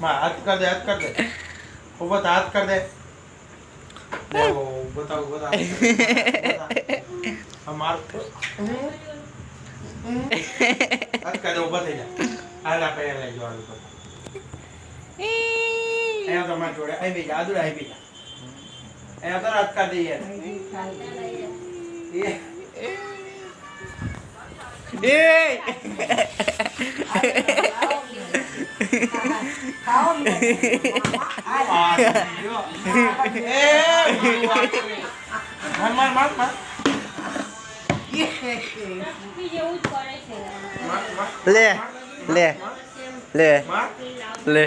हाथ कर दे, हाथ कर दे, ऊपर हाथ कर दे। बताओ बताओ हमार हाथ कर दे, ऊपर થઈ જા આલા પે લઈ જો આલુ પર એ તો માં જોડે આઈ બેજા આદુડા આઈ બેજા એ તો હાથ कर દે यार એ खाओ मार मार मार ले ले ले ले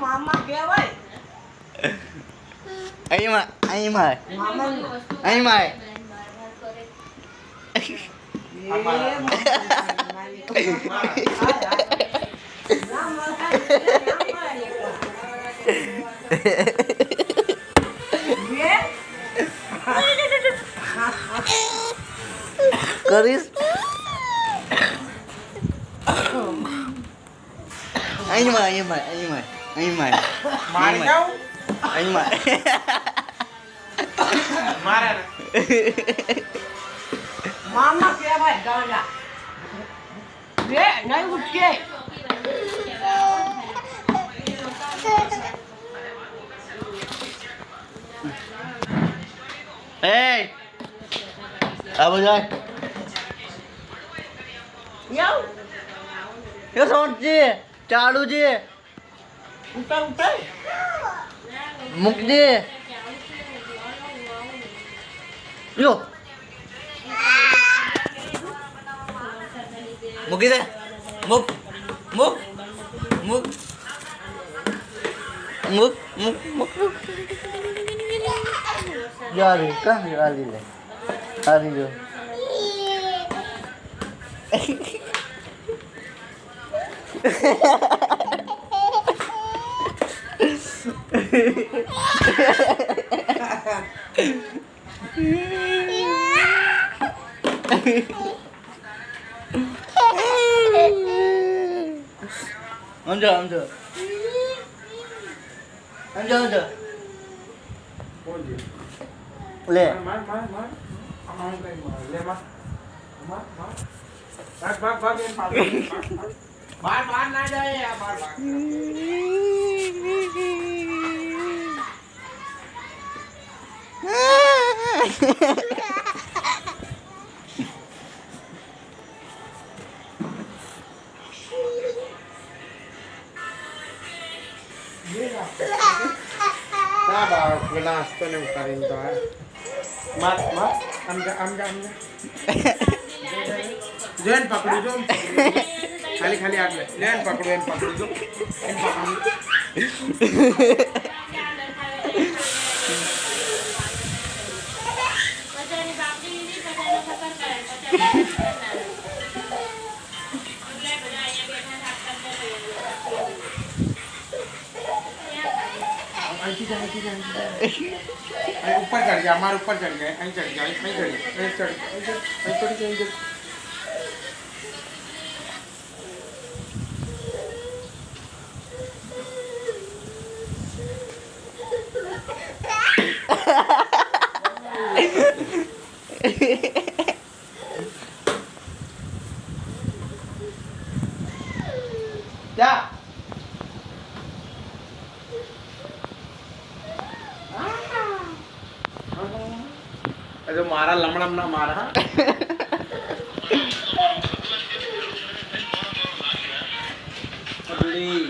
मामा કેવાય અહીં માં અહીં માં કરીશ અહીં માં मार जाओ અહીં માં मारा મામા કેવાય ગાંડા બે નહીં ઉઠકે Hey! Apa જાય? યો એ સોટ છે ચાલુ છે ઉતર ઉતર મૂકજે યો મૂકી દે મૂક મૂક મૂક મૂક મૂક મૂક યારી કાં યારી લે હારી જો Amja amja amja amja कौन जी ले मार मार मार हम कहीं मार ले मार मार मार भाग भाग भाग इन मार मार मार ना जाए यार मार भाग ना बाप गिलास तो नहीं उतारेंगे तो है मार मार amja jangan पकड़ो जो खाली खाली आग ले लेन पकड़ो जो इन पकड़ो ऊपर चढ़ गया हमारे ऊपर चढ़ गए અહીં ચढ़ गया અહીં ચढ़ गया क्या जो मारा लमड़म ना मारा अगली